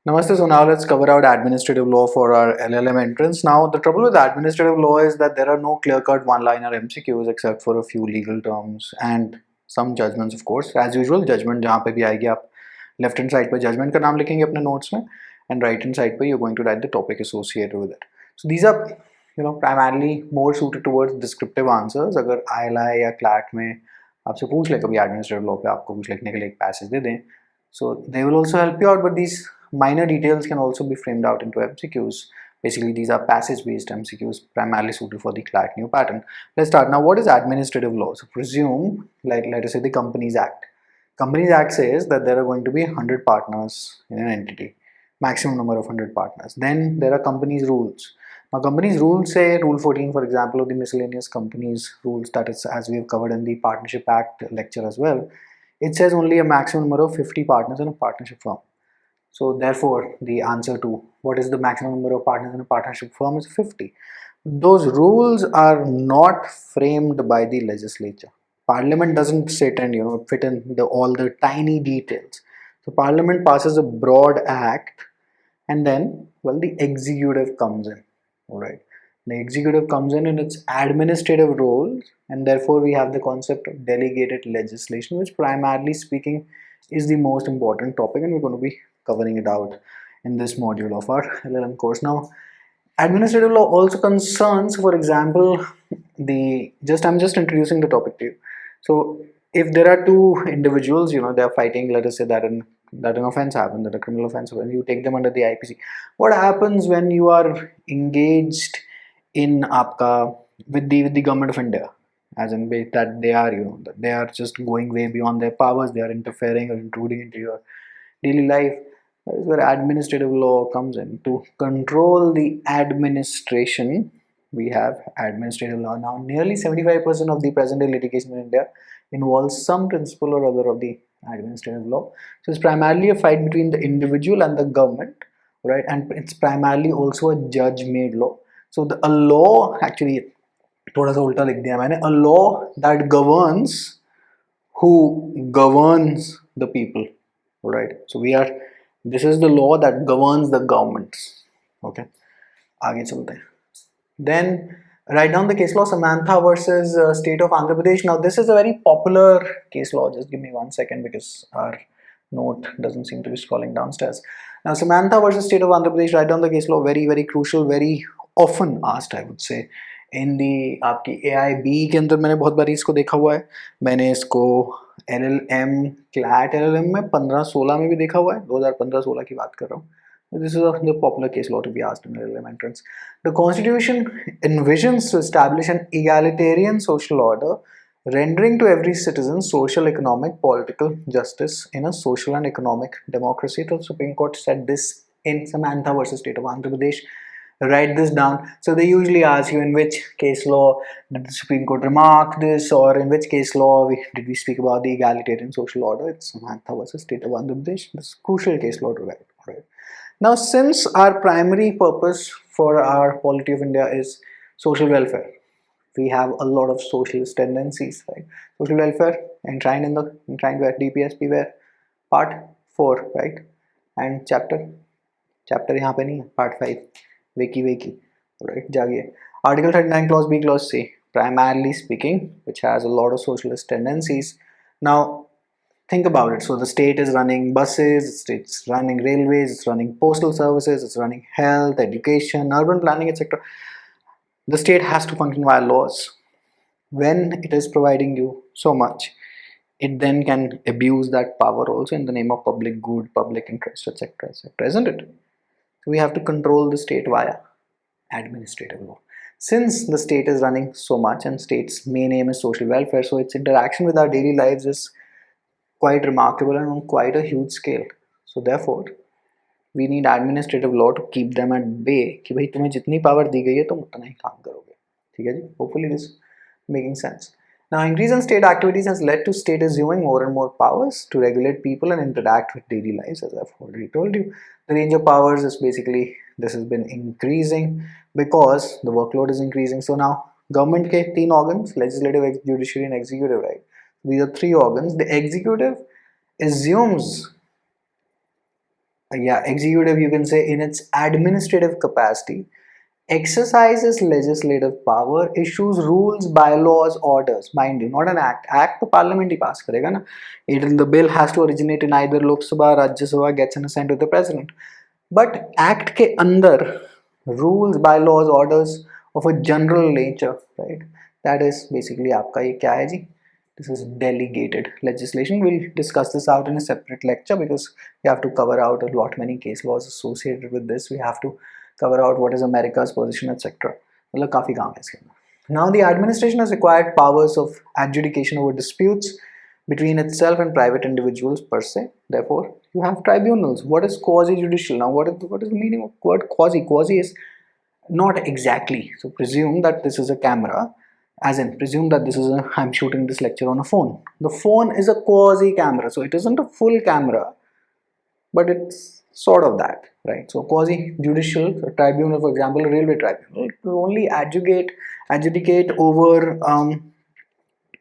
Namaste. So now let's cover out administrative law for our LLM entrance. Now the trouble with administrative law is that there are no clear-cut one-liner MCQs except for a few legal terms and some judgments, of course. As usual, judgment जहाँ पे भी आएगी आप left hand side पे judgment का नाम लिखेंगे अपने notes में and right hand side पे you're going to write the topic associated with it. So these are primarily more suited towards descriptive answers. अगर ILI या CLAT में आपसे पूछ ले कभी administrative law पे आपको कुछ लिखने के लिए एक passage दे दें, so they will also help you out, but these minor details can also be framed out into MCQs. Basically, these are passage-based MCQs primarily suited for the CLAT new pattern. Let's start. Now, what is administrative law? So presume, like let us say the Companies Act. Companies Act says that there are going to be 100 partners in an entity, maximum number of 100 partners. Then there are companies rules. Now, companies rules say Rule 14, for example, of the miscellaneous companies rules, that is as we have covered in the Partnership Act lecture as well. It says only a maximum number of 50 partners in a partnership firm. So therefore, the answer to what is the maximum number of partners in a partnership firm is 50. Those rules are not framed by the legislature. Parliament doesn't sit and fit in all the tiny details. So Parliament passes a broad act, and then the executive comes in. All right, the executive comes in its administrative roles, and therefore we have the concept of delegated legislation, which primarily speaking is the most important topic, and we're going to be covering it out in this module of our LLM course. Now, administrative law also concerns, for example, I'm just introducing the topic to you. So if there are two individuals, they are fighting, let us say that an offense happened, that a criminal offense happened, you take them under the IPC. What happens when you are engaged in aapka with the government of India? As in that they are, that they are just going way beyond their powers, they are interfering or intruding into your daily life. That is where administrative law comes in. To control the administration, we have administrative law. Now, nearly 75% of the present day litigation in India involves some principle or other of the administrative law. So it's primarily a fight between the individual and the government, right? And it's primarily also a judge-made law. So a law, actually थोड़ा सा उल्टा लिख दिया मैंने, a law that governs who governs the people. Right, so this is the law that governs the governments. Okay, आगे चलते हैं. Then write down the case law Samantha versus state of Andhra Pradesh. Now this is a very popular case law. Just give me 1 second because our note doesn't seem to be scrolling downstairs. Now Samantha versus state of Andhra Pradesh. Write down the case law. Very very crucial, very often asked, I would say. इन दी आपकी AIB के अंदर मैंने बहुत बारी इसको देखा हुआ है. मैंने इसको LLM CLAT LLM में 15-16 में भी देखा हुआ है. 2015-16 की बात कर रहा हूँ. This is the popular case law to be asked in LLM entrance. The Constitution envisions to establish an egalitarian social order, rendering to every citizen social, economic, political justice in a social and economic democracy. The Supreme Court said this in Samantha versus State of Andhra Pradesh. Write this down. So they usually ask you in which case law did the Supreme Court remark this, or in which case law did we speak about the egalitarian social order. It's Samantha versus State of Andhra Pradesh. This is a crucial case law to write. Right? Now, since our primary purpose for our polity of India is social welfare, we have a lot of socialist tendencies, right? Social welfare enshrined where DPSP where part 4, right? And chapter यहाँ पे नहीं है, part 5. Wiki, right? जागिए. Article 39 clause B clause C, primarily speaking, which has a lot of socialist tendencies. Now think about it. So the state is running buses, it's running railways, it's running postal services, it's running health, education, urban planning, etc. The state has to function via laws. When it is providing you so much, it then can abuse that power also in the name of public good, public interest, etc., isn't it? So we have to control the state via administrative law. Since the state is running so much and state's main aim is social welfare, so its interaction with our daily lives is quite remarkable and on quite a huge scale. So therefore, we need administrative law to keep them at bay कि भाई तुम्हें जितनी power दी गई है तुम उतना ही काम करोगे. ठीक है जी? Hopefully it is making sense. Now, increase in state activities has led to state assuming more and more powers to regulate people and interact with daily lives, as I've already told you. The range of powers is basically, this has been increasing because the workload is increasing. So now, government के 3 organs, legislative, judiciary and executive, right? These are 3 organs. The executive assumes executive, you can say, in its administrative capacity, exercises legislative power, issues rules, bylaws, orders. Mind you, not an act. Act to parliament he pass करेगा ना. The bill has to originate in either Lok Sabha, Rajya Sabha, gets an assent to the president. But act के अंदर rules, bylaws, orders of a general nature, right? That is basically आपका ये क्या है जी? This is delegated legislation. We'll discuss this out in a separate lecture because we have to cover out a lot many case laws associated with this. We have to cover out what is America's position, etc. मतलब काफी काम है इसके अंदर. Now the administration has acquired powers of adjudication over disputes between itself and private individuals per se. Therefore, you have tribunals. What is quasi-judicial? Now, what is the meaning of word quasi? Quasi is not exactly. So presume that this is a camera, as in presume that this is a, I'm shooting this lecture on a phone. The phone is a quasi camera, so it isn't a full camera, but it's sort of that, right? So quasi judicial tribunal, for example, a railway tribunal, it will only adjudicate over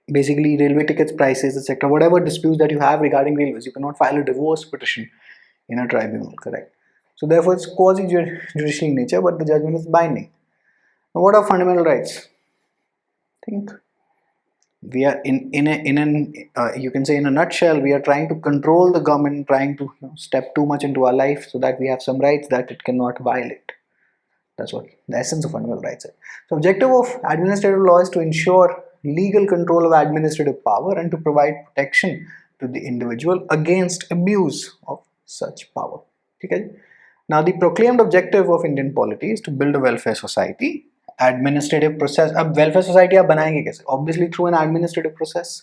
basically railway tickets, prices, etc. Whatever disputes that you have regarding railways, you cannot file a divorce petition in a tribunal, correct? So therefore, it's quasi-judicial in nature, but the judgment is binding. Now, what are fundamental rights? Think we are you can say in a nutshell, we are trying to control the government, trying to step too much into our life so that we have some rights that it cannot violate. That's what the essence of fundamental rights is. So, objective of administrative law is to ensure legal control of administrative power and to provide protection to the individual against abuse of such power. Okay? Now, the proclaimed objective of Indian polity is to build a welfare society. Administrative process. अब welfare society आप बनाएंगे कैसे? Obviously through an administrative process.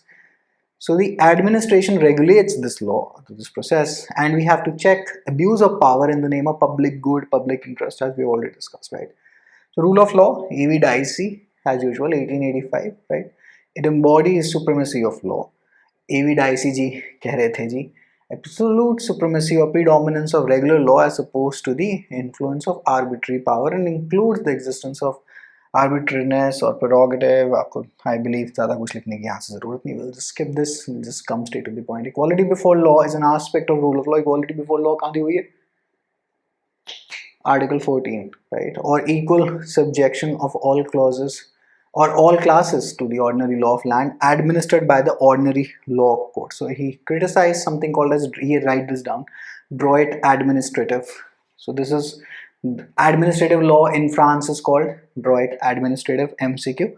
So the administration regulates this law, this process, and we have to check abuse of power in the name of public good, public interest, as we already discussed, right? So rule of law, A.V. Dicey, as usual, 1885, right? It embodies supremacy of law. A.V. Dicey जी कह रहे थे जी, absolute supremacy or predominance of regular law as opposed to the influence of arbitrary power, and includes the existence of arbitrariness or prerogative. आपको I believe ज़्यादा कुछ लिखने की यहाँ से ज़रूरत नहीं. We'll just skip this. We'll just come straight to the point. Equality before law is an aspect of rule of law. Equality before law कहाँ दी हुई है? Article 14, right? Or equal subjection of all clauses or all classes to the ordinary law of land administered by the ordinary law court. So he criticized something called as, he write this down, droit administrative. So this is administrative law in France is called droit administrative, MCQ.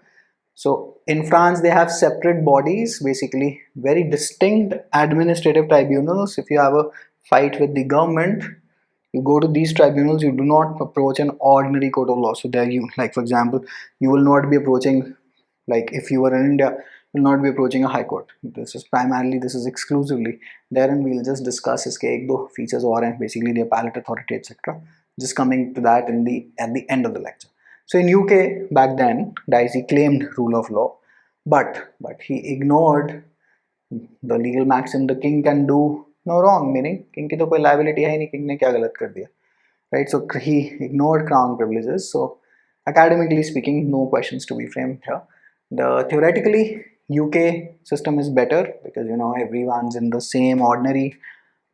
So in France they have separate bodies, basically very distinct administrative tribunals. If you have a fight with the government, you go to these tribunals. You do not approach an ordinary court of law. So there you, like for example, you will not be approaching, like if you were in India, you will not be approaching a high court. This is exclusively there, and we'll just discuss iske ek do features or and basically the appellate authority, etc. Just coming to that at the end of the lecture. So in UK back then, Dicey claimed rule of law, but he ignored the legal maxim, the king can do no wrong, meaning king की तो कोई liability है ही नहीं, king ने क्या गलत कर दिया, right? So he ignored crown privileges. So academically speaking, no questions to be framed here. The theoretically UK system is better because everyone's in the same ordinary,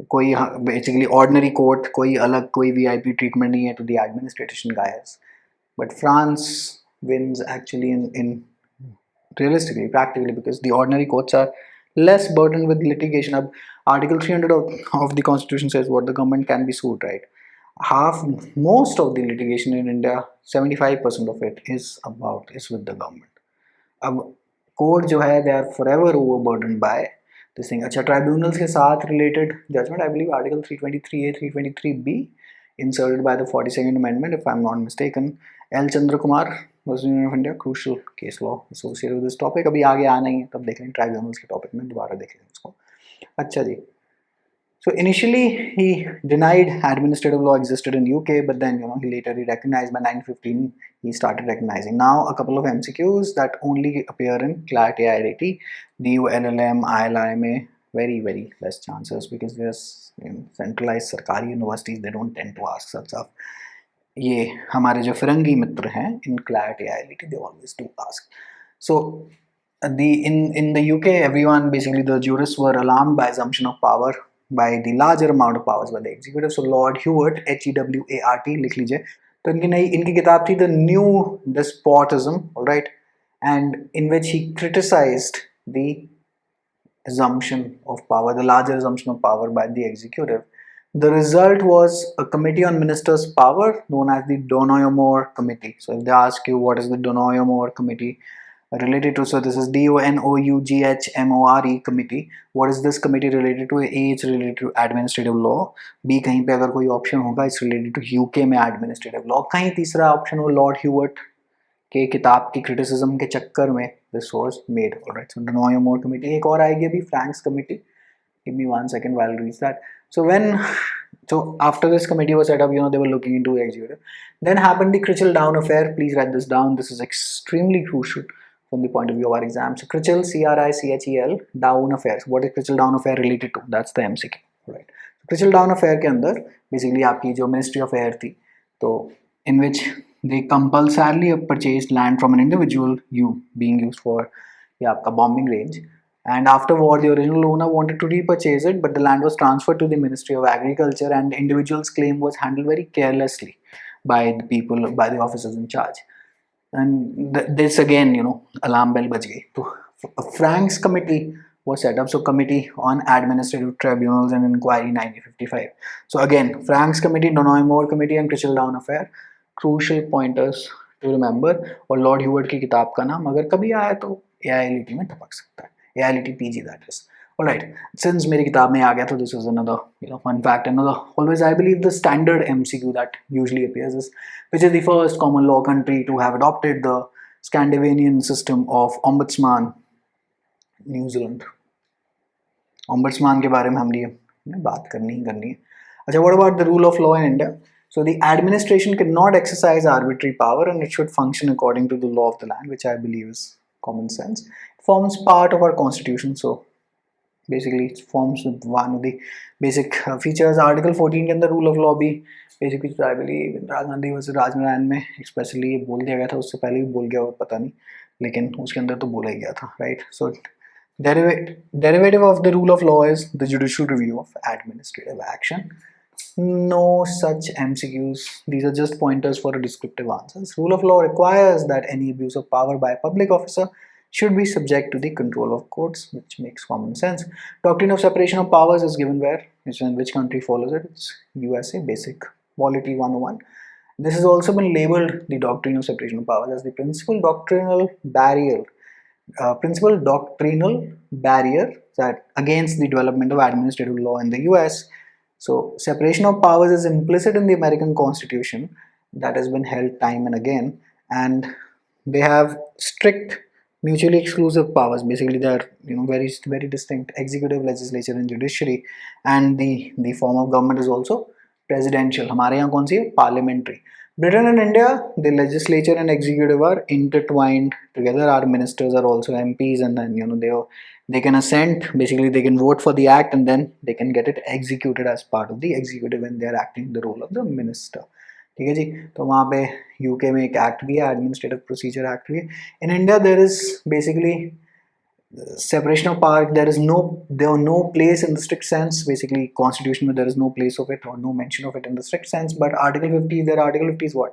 कोई basically ordinary court, कोई अलग कोई VIP treatment नहीं है to the administration guys. But France wins actually in realistically, practically, because the ordinary courts are less burdened with litigation. Article 300 of the Constitution says what the government can be sued, right? Most of the litigation in India, 75% of it is with the government. Court जो है, they are forever overburdened by this thing. अच्छा, tribunals के साथ related judgment, I believe Article 323A, 323B, inserted by the 42nd Amendment, if I'm not mistaken. L. Chandra Kumar was Union of India, crucial case law associated with this topic. अभी आगे आना ही है, तब देख लेंगे tribunals के topic में, दोबारा देख लेंगे उसको. अच्छा जी. So initially he denied administrative law existed in UK, but then he later recognized. By 1915 he started recognizing. Now a couple of MCQs that only appear in CLAT AIRT, DU LLM, ILIMA, very very less chances because there's centralized सरकारी universities, they don't tend to ask such stuff. ये हमारे जो फिरंगी मित्र हैं in CLAT AIRT, they always do ask. So in the UK, everyone, basically the jurists, were alarmed by assumption of power by the larger amount of powers by the executive. So Lord Hewart, Hewart लिख लीजिए. तो इनकी किताब थी The New Despotism, all right, and in which he criticized the assumption of power, the larger assumption of power by the executive. The result was a committee on ministers' power known as the Donoyomore Committee. So if they ask you what is the Donoyomore Committee related to, so this is DONOUGHMORE committee. What is this committee related to? A, it's related to administrative law. B, कहीं पे अगर कोई option होगा, it's related to UK में administrative law. कहीं तीसरा option हो Lord Hewart के किताब की criticism के चक्कर में this was made. Alright, so Donoyomore committee. एक और आएगी अभी, Franks committee. Give me 1 second while I reach that. So after this committee was set up, they were looking into the executive. Then happened the Critchell Down affair. Please write this down. This is extremely crucial from the point of view of our exam. So Critchell, Crichel, Down affair. What is Critchell Down affair related to? That's the MCQ. Right. So Critchell Down affair के अंदर basically आपकी जो Ministry of Air थी, तो in which they compulsorily purchased land from an individual being used for आपका bombing range. And after war, the original owner wanted to repurchase it, but the land was transferred to the Ministry of Agriculture, and the individual's claim was handled very carelessly by the people, by the officers in charge. And this again, alarm bell baj gayi. So a Franks committee was set up. So Committee on Administrative Tribunals and Inquiry 1955. So again, Franks Committee, Donoyomore Committee, and Critchell Down affair. Crucial pointers to remember. और Lord Hewart की किताब का नाम अगर कभी आया तो AILT में टपक सकता है. AILT PG, that is. Alright, since मेरी किताब में आ गया, तो this is another fun fact. Another, always I believe the standard MCQ that usually appears is, which is the first common law country to have adopted the Scandinavian system of ombudsman? New Zealand. Ombudsman के बारे में हमने बात करनी ही करनी है. अच्छा, what about the rule of law in India? So the administration cannot exercise arbitrary power, and it should function according to the law of the land, which I believe is common sense. It forms part of our constitution. So basically it forms one of the basic features. Article 14 के अंदर rule of law भी basically I believe Indira Gandhi versus Rajnarayan में expressly ये बोल दिया गया था. उससे पहले भी बोल गया हो पता नहीं, लेकिन उसके अंदर तो बोला ही गया था, right? So derivative of the rule of law is the judicial review of administrative action. No such MCQs. These are just pointers for descriptive answers. Rule of law requires that any abuse of power by a public officer should be subject to the control of courts, which makes common sense. Doctrine of separation of powers is given where? Which country follows it? It's USA, Basic Polity 101. This has also been labeled the doctrine of separation of powers as the principal doctrinal barrier that against the development of administrative law in the US. So separation of powers is implicit in the American Constitution. That has been held time and again, and they have strict mutually exclusive powers. Basically they are very very distinct: executive, legislature and judiciary, and the form of government is also presidential. हमारे यहाँ कौन सी है? Parliamentary. Britain and India, the legislature and executive are intertwined together. Our ministers are also MPs, and then they can assent. Basically, they can vote for the act, and then they can get it executed as part of the executive when they are acting the role of the minister. ठीक है जी. तो वहाँ पे UK में एक act भी है, administrative procedure act भी है. In India, there is basically separation of power. There is no place in the strict sense. Basically, constitution, there is no place of it or no mention of it in the strict sense. But Article 50 is there. Article 50 is what?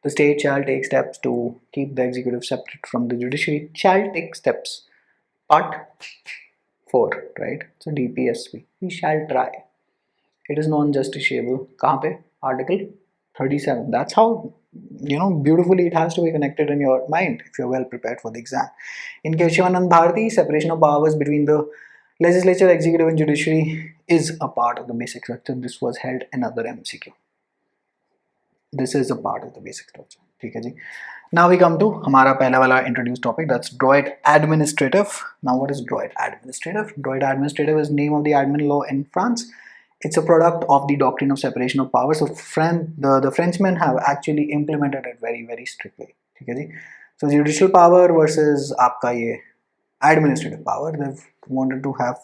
The state shall take steps to keep the executive separate from the judiciary. Shall take steps. Part 4, right? So DPSP. We shall try. It is non-justiciable. कहाँ पे? Article 37. That's how beautifully it has to be connected in your mind if you're well prepared for the exam. In Keshavanand Bharati, separation of powers between the legislature, executive and judiciary is a part of the basic structure. This was held another MCQ. This is a part of the basic structure. ठीक है जी. Now we come to हमारा पहला वाला introduced topic, that's Droit administrative. Now what is Droit administrative? Droit administrative is name of the admin law in France. It's a product of the doctrine of separation of powers. So the Frenchmen have actually implemented it very very strictly. ठीक है जी. So judicial power versus आपका ये administrative power, they've wanted to have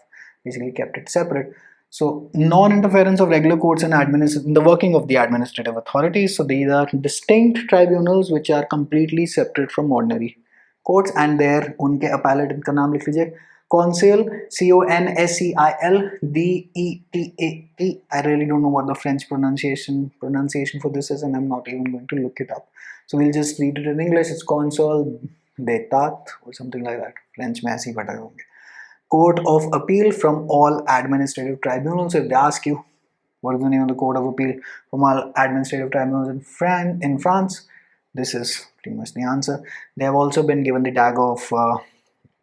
basically kept it separate. So non-interference of regular courts and the working of the administrative authorities. So these are distinct tribunals which are completely separate from ordinary courts, and their उनके appellate इनका नाम लिख लीजिए, Conseil, Conseil, DETAT. I really don't know what the French pronunciation for this is, and I'm not even going to look it up. So we'll just read it in English. It's Conseil d'Etat or something like that. French में ऐसे ही पढ़े होंगे. Court of Appeal from all administrative tribunals. If they ask you what is the name of the Court of Appeal from all administrative tribunals in France, this is pretty much the answer. They have also been given the tag of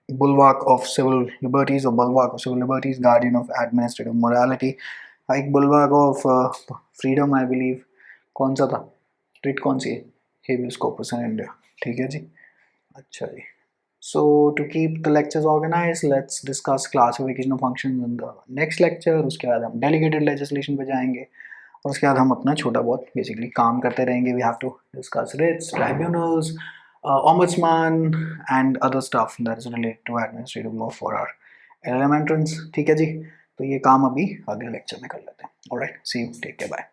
bulwark of civil liberties or bulwark of civil liberties, guardian of administrative morality. एक bulwark of freedom, I believe. कौन सा था? Writ कौन सी है? Habeas corpus in India. ठीक है जी. अच्छा जी. So to keep the lectures organized, let's discuss classification of functions in the next lecture. उसके बाद हम delegated legislation पे जाएंगे. और उसके बाद हम अपना छोटा बहुत बेसिकली काम करते रहेंगे. We have to discuss writs, tribunals, ombudsman and other stuff that is related to administrative law for our LLM entrance. ठीक है जी, तो ये काम अभी अगले लेक्चर में कर लेते हैं. Alright, see you, take care, bye.